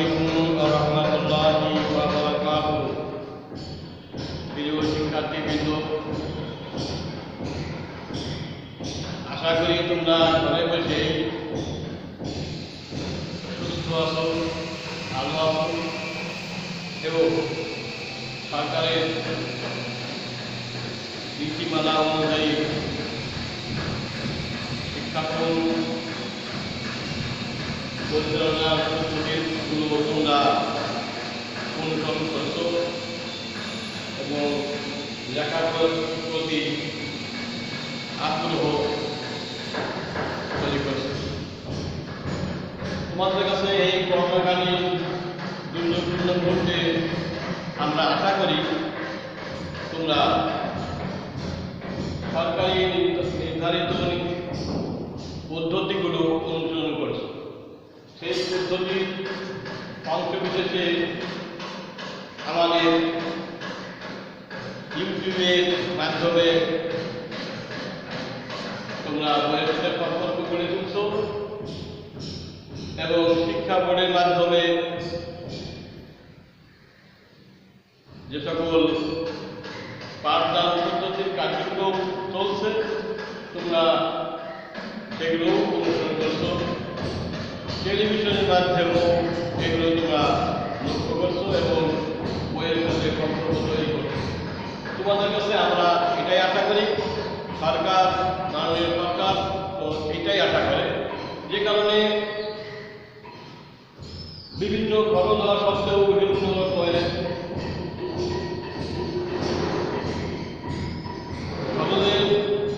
আলাইকুম ওয়া রাহমাতুল্লাহি ওয়া বারাকাতুহু। প্রিয় শিক্ষার্থীবৃন্দ, আশা করি তোমরা ঘরে বসে সুস্থ আছো, ভালো আছো এবং সরকারের নীতিমালা অনুযায়ী শিক্ষাক্রম পরিচালনার পদ্ধতিগুলো তোমরা অনুসরণ করছো এবং লেখাপড়ার প্রতি আগ্রহ তৈরি করছো। তোমাদের কাছে এই করোনাকালীন দুর্যোগপূর্ণ মুহূর্তে আমরা আশা করি তোমরা সরকারি নির্ধারিত পদ্ধতিগুলো অনুসরণ করছো। সেই পদ্ধতির অংশ বিশেষে আমাদের ইউটিউবের মাধ্যমে তোমরা বইয়ের সাথে সম্পর্ক গড়ে তুলছো এবং শিক্ষা বোর্ডের মাধ্যমে যে সকল পাঠদান পদ্ধতির কার্যক্রম চলছে তোমরা সেগুলো অনুসরণ করছো। টেলিভিশনের মাধ্যমেও এগুলো তোমরা লক্ষ্য করছো এবং বইয়ের মধ্যে সম্পর্ক তৈরি করছো। তোমাদের কাছে আমরা এটাই আশা করি, সরকার, মাননীয় সরকার এটাই আশা করে, যে কারণে বিভিন্ন খবর দেওয়া সত্ত্বেও বিভিন্ন খবরের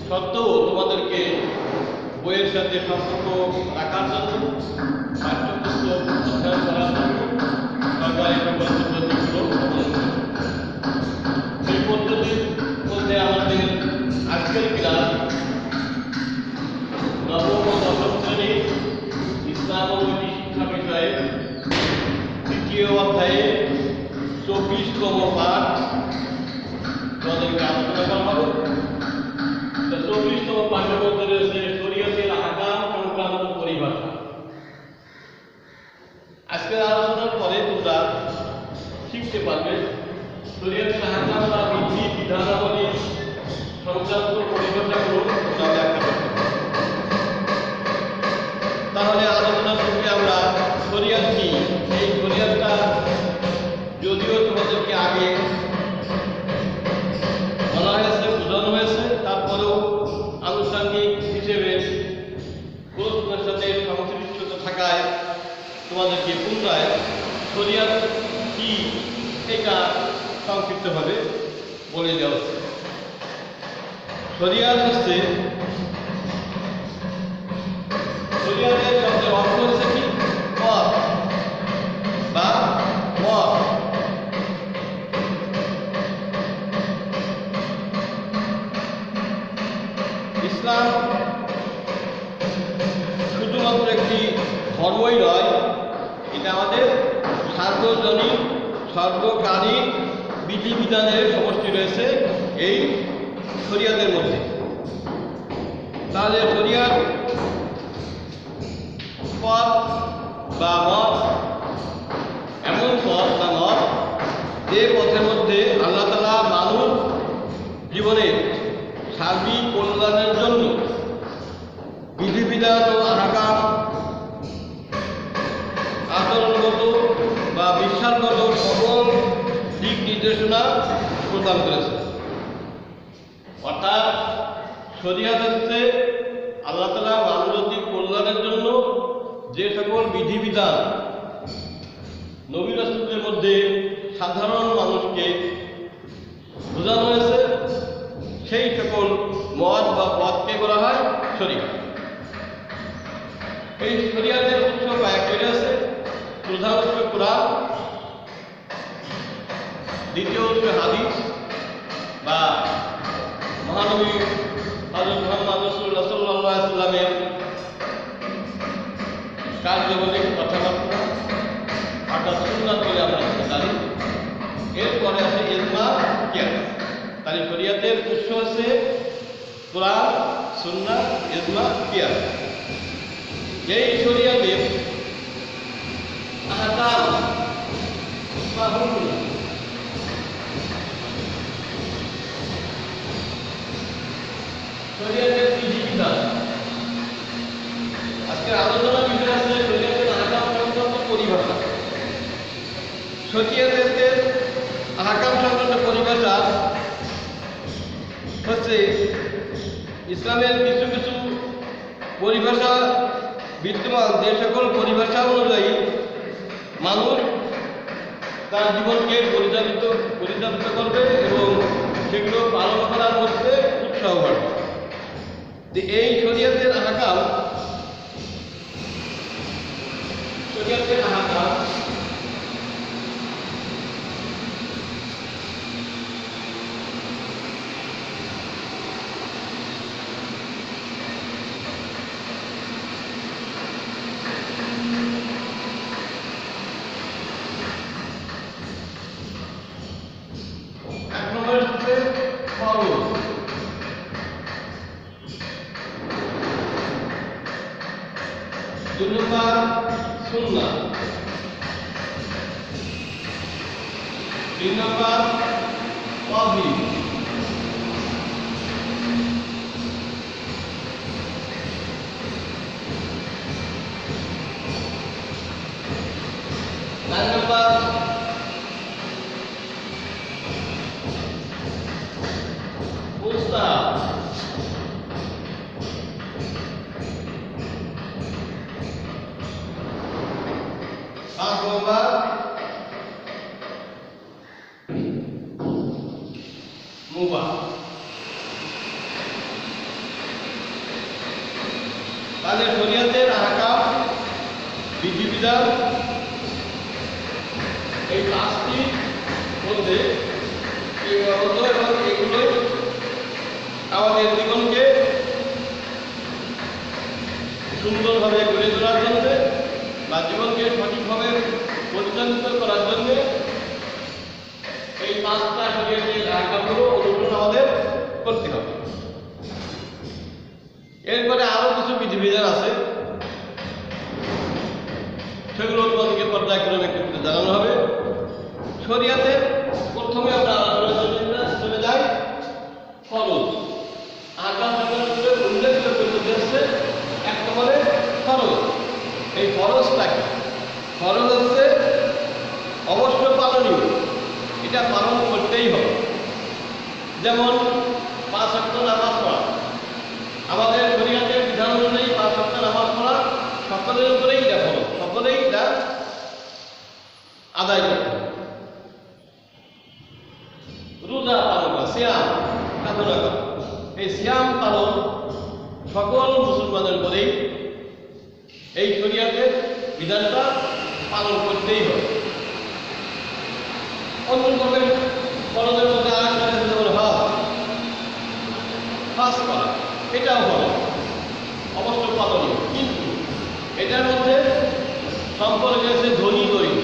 সত্ত্বেও তোমাদেরকে বইয়ের সাথে সম্পর্ক রাখার জন্য, পাঠ্যপুস্তক অধ্যয়ন করার জন্য সরকার এই সকল পদ্ধতিগুলো অবলম্বন করে। সেই পদ্ধতির মধ্যে আমাদের আজকের ক্লাস নবম ও দশম শ্রেণীর ইসলাম ও নীতি শিক্ষা বিষয়ে তৃতীয় অধ্যায়ে 24তম পাঠ তোমাদেরকে আলোচনা করা হবে। 24তম পাঠের মধ্যে রয়েছে শরীয়তের আহকাম সংক্রান্ত পরিভাষা। আজকের আলোচনার পরে তোমরা শিখতে পারবে শরীয়তের আহকাম বা বিধি বিধানাবলী সংক্রান্ত পরিভাষাগুলো তোমরা ব্যাখ্যা করতে পারবে। তাহলে আলোচনা শুরুতে আমরা শরীয়ত কি, এই শরীয়তটা যদিও তোমাদেরকে আগে বলা হয়েছে, বোঝানো হয়েছে, তারপরেও আনুষঙ্গিক হিসেবে প্রশ্নের সাথে সংশ্লিষ্টতা থাকায় তোমাদেরকে পুনরায় শরীয়ত কি এটা সংক্ষিপ্তভাবে বলে দেওয়া হচ্ছে। শরীয়ত হচ্ছে, শরীয়তের শব্দের অর্থ হচ্ছে কি? পথ বা মত। ইসলাম শুধুমাত্র একটি ধর্মই নয়, এটা আমাদের সার্বজনীন সর্বকারী বিধিবিধানের সমষ্টি রয়েছে এই শরীয়তের মধ্যে। তাহলে শরীয়ত পথ বা মত এমন পথ বা মত যে পথের মধ্যে আল্লাহ তাআলা মানব জীবনে সার্বিক কল্যাণের জন্য বিধিবিধান ও আহকাম, আচরণগত বা বিশ্বাসগত সকল দিক নির্দেশনা প্রদান করেছে। অর্থাৎ শরীয়ত হচ্ছে আল্লাহ তাআলা মানবজাতির কল্যাণের জন্য যে সকল বিধিবিধান নবী রাসূলদের মধ্যে সাধারণ মানুষকে বোঝানো হয়েছে, সেই সকল মত বা পথকে বলা হয় শরীয়ত। এই শরীয়তের উৎস কয়েকটি রয়েছে। প্রধান উৎস কুরআন, দ্বিতীয় উৎস হাদিস বা মহানবী হযরত মুহাম্মদ রাসূলুল্লাহ সাল্লাল্লাহু আলাইহি ওয়াসাল্লামের কার্যাবলী কথাবার্তা, অর্থাৎ সুন্নাত বলে আমরা জানি। এরপরে আছে ইজমা, কিয়াস। তাহলে শরীয়তের উৎস হচ্ছে কুরআন, সুন্নাহ, ইজমা, কিয়াস। এই শরীয়তের আহকাম বা হুকুম। শরীয়তের বিধিবিধান। আজকের আলোচনার বিষয় আছে শরীয়তের আহকাম সংক্রান্ত পরিভাষা। শরীয়তের আহকাম সংক্রান্ত পরিভাষা হচ্ছে ইসলামের কিছু কিছু পরিভাষা বিদ্যমান, যে সকল পরিভাষা অনুযায়ী মানুষ তার জীবনকে পরিচালিত করবে এবং সেগুলো পালন করার মধ্যে উৎসাহ বাড়বে। এই শরীয়তের আহকাম এক নম্বর হচ্ছে ফরজ, দুই নম্বর সুন্নাহ, তিন নম্বর ওয়াজিব, চার নম্বর মুস্তাহাব, পাঁচ নম্বর মুবাহ। তাহলে শরীয়তের আহকাম বিধিবিধান এই পাঁচটির মধ্যে এবং এগুলোই আমাদের জীবনকে সুন্দরভাবে গড়ে তোলার জন্য বা জীবনকে সঠিকভাবে পরিচালিত করার জন্য এই পাঁচটা শরীয়তের আহকামগুলো অনুসরণ আমাদের করতে হবে। এরপরে আরো কিছু বিধিবিধান আছে, সেগুলো তোমাদেরকে পর্যায়ক্রমে জানানো হবে। শরীয়তের প্রথমে আমরা চলে যাই ফরজ। আহকাম উল্লেখ করতে হচ্ছে এক নম্বরে ফরজ। এই ফরজটা কি? ফরজ হচ্ছে অবশ্য পালনীয়, এটা পালন করতেই হবে। যেমন 5 ওয়াক্ত নামাজ পড়া, আমাদের শরীয়তের বিধান অনুযায়ী 5 ওয়াক্ত নামাজ পড়া সকলের উপরেই এটা ফরজ, সকলেই এটা আদায় করতে হবে। রোজা পালন করা, সিয়াম সাধনা করা, এই সিয়াম পালন সকল মুসলমানের উপরেই এই শরীয়তের বিধানটা পালন করতেই হবে। অন্যভাবে ফরজের মধ্যে আরেকটা যেমন হজ করা, এটাও হলো অবশ্য পালনীয়, কিন্তু এটার মধ্যে সম্পর্ক আছে ধনী গরিব।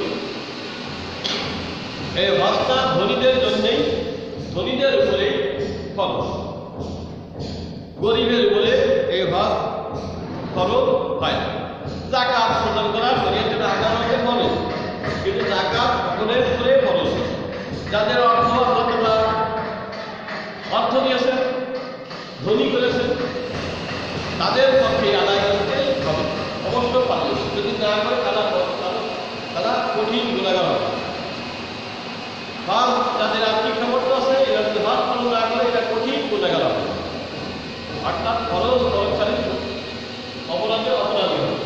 এই হজটা ধনীদের জন্যেই, ধনীদের উপরেই ফরজ, গরিবের উপরে এই হজ ফরজ হয় না। যাকাত প্রদান করা শরীয়তের আহকাম হচ্ছে ফরজ, কিন্তু যাকাত সকলের উপরে ফরজ। যাদের অর্থ দিয়েছেন, ধনী করেছেন, তাদের পক্ষে আদায় করতে হবে, অবশ্য পালন। যদি না করে তারা কঠিন গুণাগার হবে। হজ যাদের আর্থিক সামর্থ্য আছে, এরা যদি হজ পালন না করে এটা কঠিন গুণাগার হবে, অর্থাৎ ফরজ দরকারি অপরাধী হবে।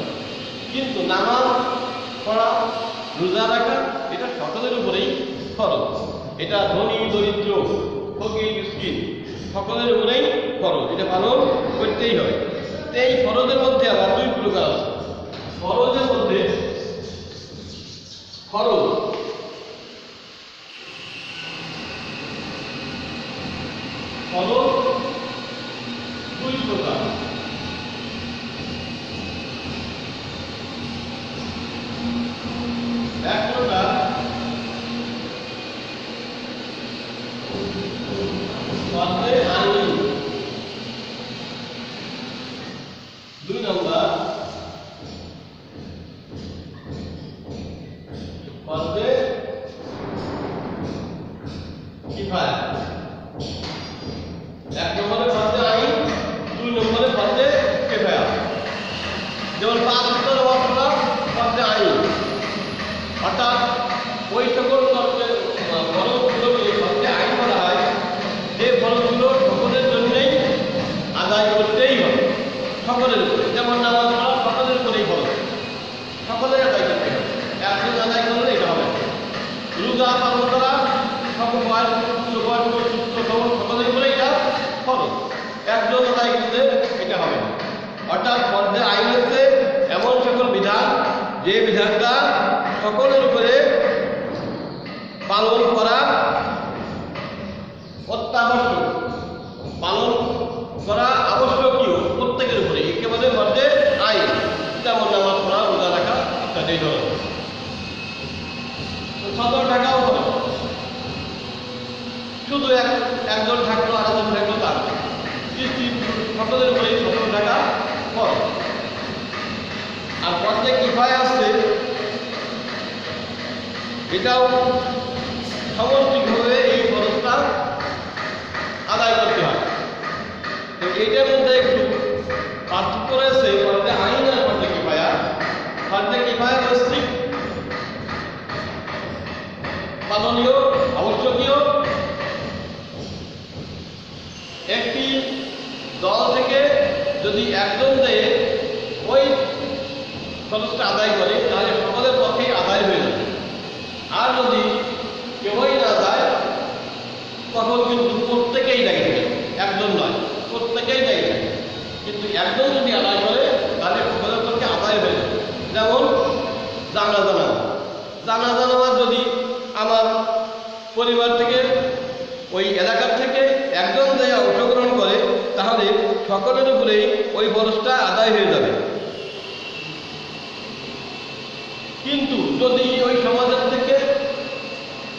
কিন্তু নামাজ পড়া, রোজা রাখা এটা সকলের উপরেই ফরজ। এটা ধনী দরিদ্র, ফকির মিসকিন সকলের উপরেই ফরজ, এটা পালন করতেই হবে। এই ফরজের মধ্যে আবার দুই প্রকার আছে। ফরজের মধ্যে ফরজ দুই প্রকার। এক প্রকার আইন, দুই নম্বর যেমন 5 ওয়াক্ত নামাজ পড়া ফরজে আইন, অর্থাৎ ওই সকল ফরজগুলোকে ফরজে আইন বলা হয় যে ফরজগুলো সকলের জন্যেই আদায় করতেই হবে, সকলের উপরে। যেমন নামাজ পড়া সকলের উপরেই ফরজ, সকলের আদায় করতে হবে, একজন আদায় করলে এটা হবে। রোজা পালন করা সকল বয়স্ক সুস্থ সকলের উপরে এটা ফরজ, একজন আদায় করলে এটা হবে না। অর্থাৎ ফরজে আইন হচ্ছে এমন সকল বিধান যে বিধানটা সকলের উপরে পালন করা অত্যাবশ্যক, পালন করা আবশ্যকীয় প্রত্যেকের উপরে, একেবারে ফরজে আইন। যেমন নামাজ পড়া, রোজা রাখা ইত্যাদি ধরনের। সদর টাকাও হয়, শুধু একজন থাকলো আরেকজন থাকলো তার সকলের উপরে সদর টাকা খরচ। আর ফরজে কিফায়া আসছে, এটাও সামগ্রিকভাবে এই খরচটা আদায় করতে হয়। তো এইটার মধ্যে একটু পার্থক্য রয়েছে ফরজে আইন আর ফরজে কিফায়া। ফরজে কিফায়া হচ্ছে পালনীয়, আবশ্যকীয়। একটি দল থেকে যদি একজন দেয় ওই খরচটা আদায় করে তাহলে সকলের পক্ষেই আদায় হয়ে যাবে। আর যদি কেউই না যায় তখন কিন্তু প্রত্যেকেই দায়ী থাকে, একজন নয়, প্রত্যেকেই দায়ী থাকে। কিন্তু একজন যদি আদায় করে তাহলে সকলের পক্ষে আদায় হয়ে যাবে। যেমন জানাজা নামাজ যদি আমার পরিবার থেকে ওই এলাকার থেকে একজন যে অংশগ্রহণ করে তাহলে সকলের উপরেই ওই ফরজটা আদায় হয়ে যাবে। কিন্তু যদি ওই সমাজের থেকে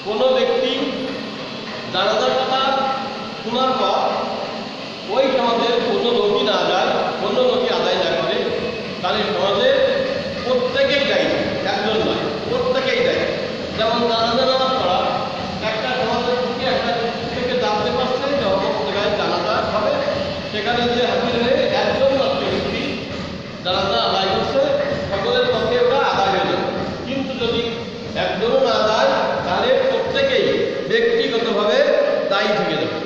কোনো ব্যক্তি জানাজার কথা শোনার পর ওই সমাজের কোনো লোকই না যায়, কোনো লোকই আদায় না করে, তাহলে সমাজে প্রত্যেকেই দায়ী, একজন নয়, প্রত্যেকেই দায়ী। যেমন জানাজা নামাজ পড়া একটা সমাজের থেকে জানতে পারছে যে অমুক জায়গায় জানাজা হবে, সেখানে যে হাজির হয়ে একজন মাত্র ব্যক্তি জানাজা আদায় করছে, সকলের পক্ষে ওটা আদায় হয়ে যাবে। কিন্তু যদি একজনও না যায় তাহলে প্রত্যেকেই ব্যক্তিগতভাবে দায়ী থেকে যাবে।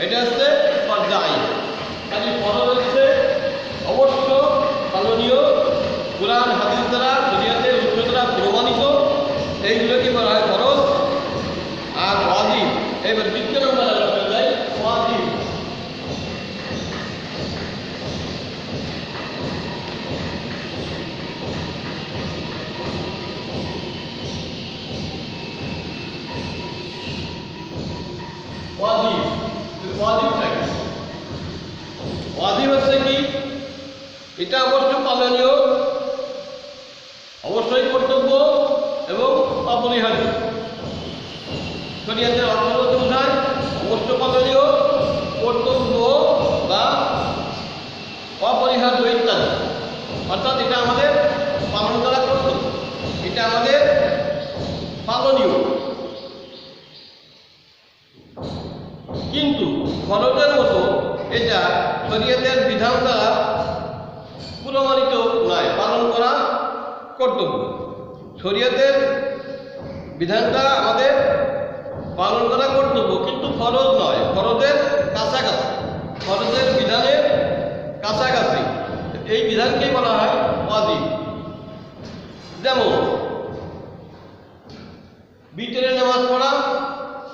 এটা হচ্ছে ফরজে আইন। কাজে ফরজ হচ্ছে অবশ্য পালনীয়, কুরআন হাদিস দ্বারা, শরীয়তের উৎস দ্বারা প্রমাণিত, এইগুলোকে বলা হয় ফরজ। আর ওয়াজিব, এবার দ্বিতীয় নম্বর আলোচনা যায় ওয়াজিব। ওয়াজিব হচ্ছে কি, এটা অবশ্য পালনীয়, অবশ্যই কর্তব্য এবং অপরিহার্য। শরীয়তের অর্থ বোঝায় অবশ্য পালনীয়, কর্তব্য বা অপরিহার্য ইত্যাদি। অর্থাৎ এটা আমাদের পালন করা কর্তব্য, এটা আমাদের পালনীয়। কিন্তু ফরজের মতো এটা শরীয়তের বিধান দ্বারা প্রমাণিত নয়, পালন করা কর্তব্য। শরীয়তের বিধানটা আমাদের পালন করা কর্তব্য, কিন্তু ফরজ নয়, ফরজের কাছাকাছি, ফরজের বিধানের কাছাকাছি। এই বিধানকেই বলা হয় ওয়াজিব। যেমন বিতরের নামাজ পড়া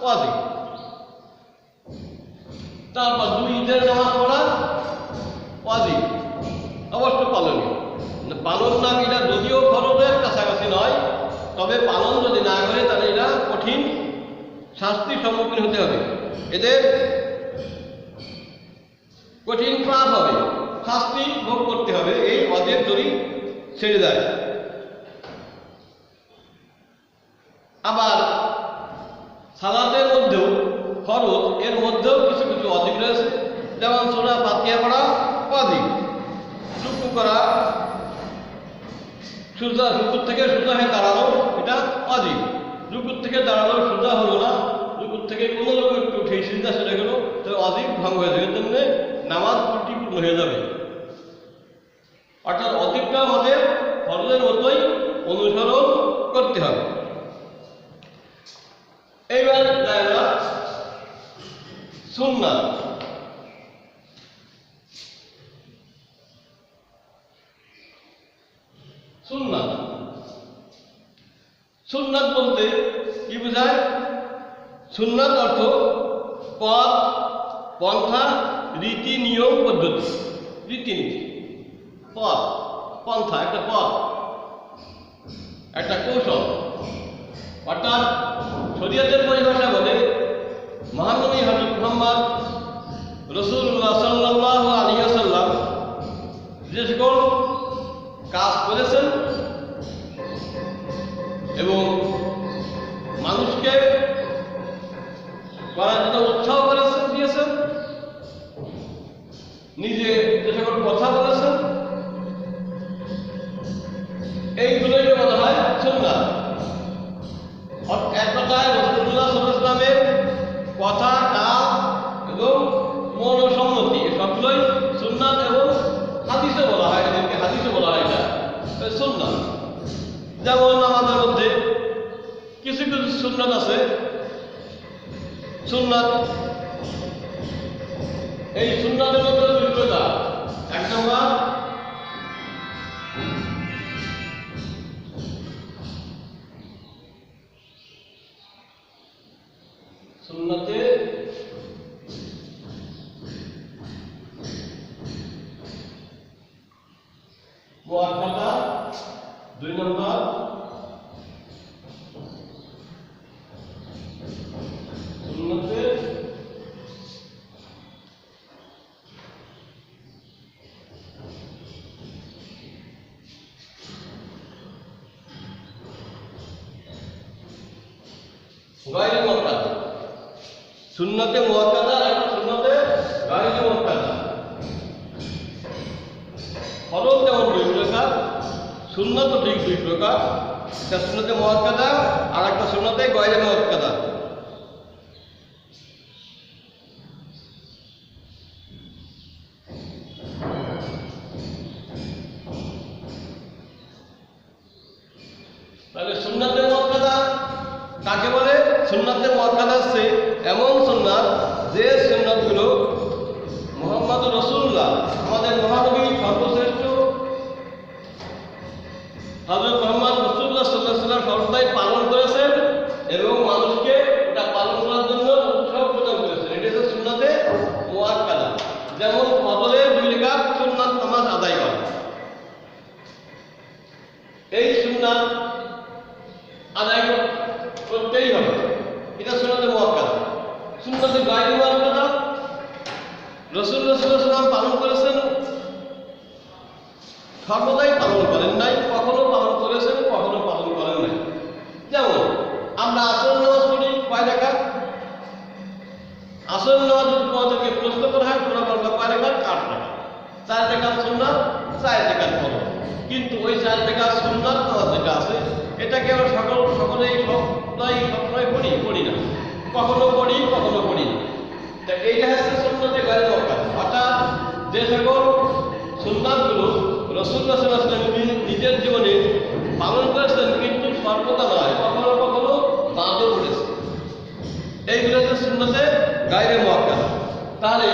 ওয়াজিব, তারপর 2 ঈদের নামাজ পড়া ওয়াজিব, অবশ্য পালনীয়। পালন না এটা যদিও ফরজের কাছাকাছি নয়, তবে পালন যদি না করে তাহলে এটা কঠিন শাস্তির সম্মুখীন হতে হবে, এদের কঠিন পাপ হবে, শাস্তি ভোগ করতে হবে এই ওয়াজিব যদি ছেড়ে দেয়। আবার সালাতের মধ্যেও ফরজ, এর মধ্যেও কিছু কিছু ওয়াজিব রয়েছে। যেমন সূরা ফাতিহা পড়া ওয়াজিব, রুকু করা, রুকু থেকে সোজা হয়ে দাঁড়ানো এটা ওয়াজিব। রুকু থেকে দাঁড়ানো সোজা হলো না, রুকু থেকে কোনো লোক একটু উঠে সিজদা সেরে গেল, তাহলে ওয়াজিব ভঙ্গ হয়ে যাবে, এর জন্য নামাজ ত্রুটিপূর্ণ হয়ে যাবে। অর্থাৎ অধিকটা আমাদের ফরজের মতোই অনুসরণ করতে হবে। এইবার জায়গা সুন্নাত। সুন্নাত সুন্নাত বলতে কি বোঝায়? সুন্নাত অর্থ পথ, পন্থা, রীতি, নিয়ম, পদ্ধতি, রীতিনীতি, পথ, পন্থা, একটা পথ, একটা কৌশল। অর্থাৎ শরীয়তের পরিভাষা বলে মহানবী হযরত মুহাম্মদ রাসূলুল্লাহ সাল্লাল্লাহু আলাইহি ওয়াসাল্লাম যে সকল কাজ করেছেন এবং মানুষকে করার জন্য উৎসাহ দিয়েছেন, নিজে যে সকল কথা বলেছেন, এইগুলোই বলা হয় সুন্নাত। এক কথায় রাসূলুল্লাহ সাল্লাল্লাহু আলাইহি ওয়াসাল্লামের কথা, কাজ এবং মনোসম্মতি সবগুলোই সুন্নাত এবং হাদিসে বলা হয়, এদেরকে হাদিসে বলা হয়। এটা সুন্নাত। যেমন আমাদের মধ্যে কিছু কিছু সুন্নাত আছে। সুন্নাত, এই সুন্নাতের মধ্যে দুই প্রকার। এক নম্বর সুন্নাতে মুআক্কাদা, দুই নম্বর সুন্নাতে গায়রে মুআক্কাদা। সুন্নাতে মুআক্কাদা আর সুন্নাতে গায়রে মুআক্কাদা। ফরজ যেমন দুই প্রকার, সুন্নাতও ঠিক দুই প্রকার। একটা সুন্নাতে মুআক্কাদা আর একটা সুন্নাতে গায়রে মুআক্কাদা। তাহলে সুন্নাতে মুআক্কাদা কাকে বলে? সুন্নাতে মুআক্কাদা হচ্ছে এমন সুন্নাত যে সুন্নাতগুলো মুহাম্মদ রাসূলুল্লাহ, আমাদের মহানবী সর্বশ্রেষ্ঠ হযরত মুহাম্মদ রাসূলুল্লাহ সাল্লাল্লাহু আলাইহি ওয়াসাল্লাম সর্বদাই পালন করেছেন এবং মানুষকে এটা পালন করার জন্য উৎসাহ প্রদান করেছেন। এটা হচ্ছে সুন্নাতে মুআক্কাদা। যেমন ফজরের 2 রাকাত সুন্নাত নামাজ আদায় করা, এই সুন্নাত আদায় করতেই হবে, এটা সুন্নাতে মুআক্কাদা। সুন্নাতে গায়রে মুআক্কাদা রাসূলুল্লাহ সাল্লাল্লাহু আলাইহি ওয়াসাল্লাম পালন করেছেন, সর্বদাই পালন করেন নাই, কখনো পালন করেছেন, কখনো পালন করেন নাই। যেমন আমরা আসর নামাজ পড়ি কয় রাকাত? আসর নামাজ তোমাদেরকে প্রশ্ন করা হয় তোমরা বলবে কয় রাকাত? 8 রাকাত। 4 রাকাত সুন্নাত, 4 রাকাত ফরজ। কিন্তু ওই 4 রাকাত সুন্নাত নামাজ যেটা আছে এটাকে আমরা সকলেই সবসময় পড়ি না, কখনো পড়ি কখনো পড়ি না। তা এইটা হচ্ছে সুন্নাতে গায়রে মুআক্কাদা। অর্থাৎ যে সকল সুন্নাতগুলো রাসূলুল্লাহ সাল্লাল্লাহু আলাইহি ওয়াসাল্লাম নিজের জীবনে পালন করেছেন কিন্তু সর্বদা নয়, কখনো কখনো বাদও পড়েছে, এইগুলো হচ্ছে সুন্নাতে গায়রে মুআক্কাদা। তাহলে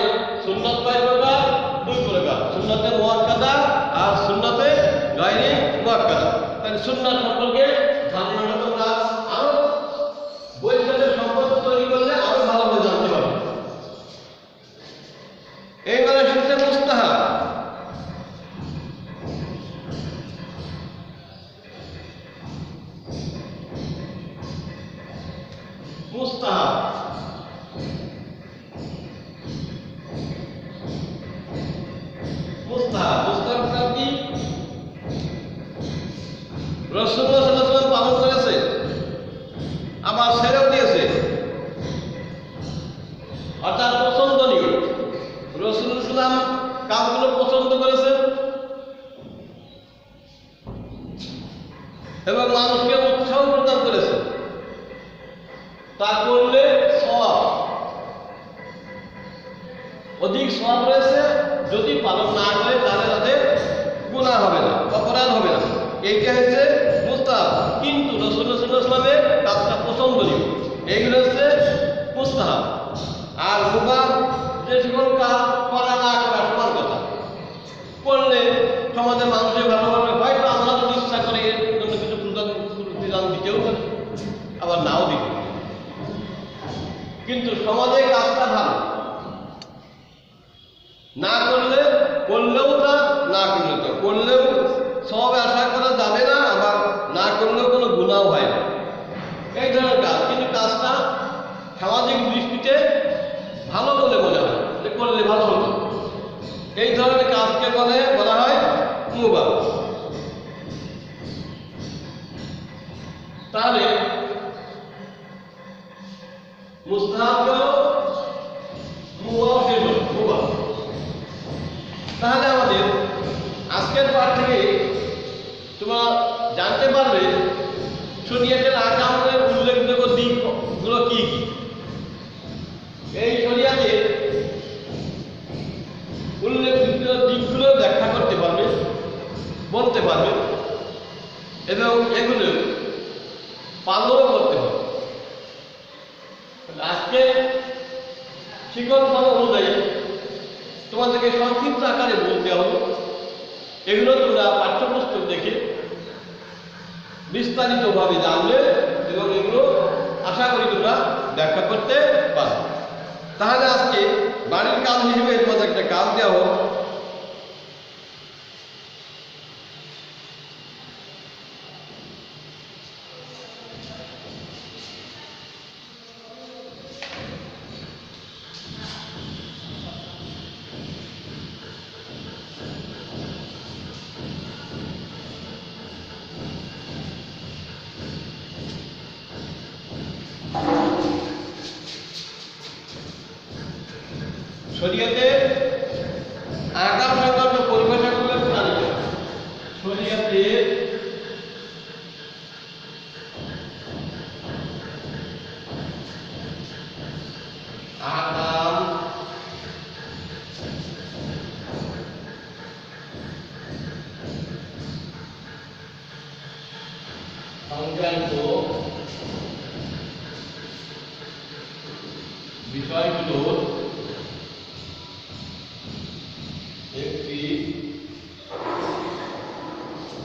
সুন্নাত কয় প্রকার? 2 প্রকার, সুন্নাতে মুআক্কাদা আর সুন্নাতে গায়রে মুআক্কাদা। তাহলে সুন্নাত সম্পর্কে ধারণাটা তোমরা আরো বইয়ের সাথে সম্পর্ক তৈরি করলে আরো ভালোভাবে জানতে পারবে। এইবারে হচ্ছে মুস্তাহাব। মুস্তাহাব মুস্তাহাব কি? রাসূলুল্লাহ সাল্লাল্লাহু আলাইহি ওয়াসাল্লাম পালন করেছে, আবার ছেড়েও দিয়েছে, অর্থাৎ পছন্দনীয়। রাসূলুল্লাহ সাল্লাল্লাহু আলাইহি ওয়াসাল্লাম কাজগুলো পছন্দ করেছেন এবং মানুষকে উৎসাহ প্রদান করেছে, তা করলে সওয়াব, অধিক সওয়াব রয়েছে। যদি পালন না করে তাহলে তাদের গুনাহ এইটা হচ্ছে মুস্তাহাব, কিন্তু রাসূলুল্লাহ সাল্লাল্লাহু আলাইহি ওয়াসাল্লামের কাজটা পছন্দনীয়, এইগুলো হচ্ছে মুস্তাহাব। আর মুবাহ যে সকল কাজ করা না করা সমান কথা, করলে সমাজের মানুষের ভালো হবে, হয়তো আমরা যদি ইচ্ছা করে এর জন্য কিছু প্রতিদান দিতেও পারি, আবার নাও দিতে পারি, কিন্তু সমাজে কাজটা ভালো না করলে, করলেও তা, না করলে তো, করলেও সব আশা করা যাবে না, আবার না করলেও কোনো গুনাহ হয় না, এই ধরনের কাজ। কিন্তু কাজটা সামাজিক দৃষ্টিতে ভালো বলে মনে হয়, যে করলে ভালো হতো, এই ধরনের কাজকে বলা হয় মুবাহ। তাহলে মুস্তাহাব গেল, মুবাহ শেষ হলো, মুবাহ। তাহলে আমাদের আজকের পাঠ থেকে তোমরা জানতে পারবে শরীয়তের আহকামের উল্লেখযোগ্য দিকগুলো কি কি। এই শরীয়তের উল্লেখযোগ্য দিকগুলো ব্যাখ্যা করতে পারবে, বলতে পারবে, এবং এগুলো পালনও করতে হবে। আজকে শিক্ষণ অনুযায়ী তোমাদেরকে সংক্ষিপ্ত আকারে বলতে হবে, এগুলো তোমরা পাঠ্যপুস্তক দেখে বিস্তারিতভাবে জানবে এবং এগুলো আশা করি তোমরা ব্যাখ্যা করতে পারবে। তাহলে আজকে বাড়ির কাজ হিসেবে এর মধ্যে একটা কাজ দেওয়া হোক। শরীয়তে আহকাম সংক্রান্ত পরিভাষাগুলো জানতে হবে। শরীয়তে আহকাম সংক্রান্ত বিষয়গুলো একটি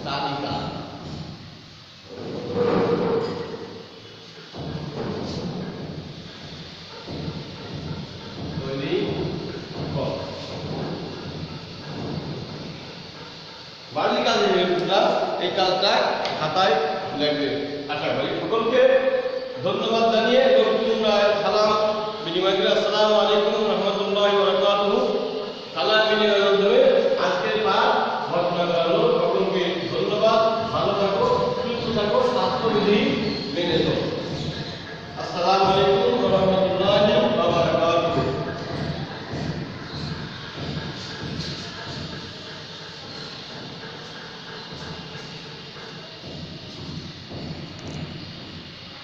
তালিকা তৈরি কর। বাড়ির কাজে এই কাজটা খাতায় লিখবে। আশা করি সকলকে ধন্যবাদ জানিয়ে সালাম বিনিময় করে আসসালামু আলাইকুম।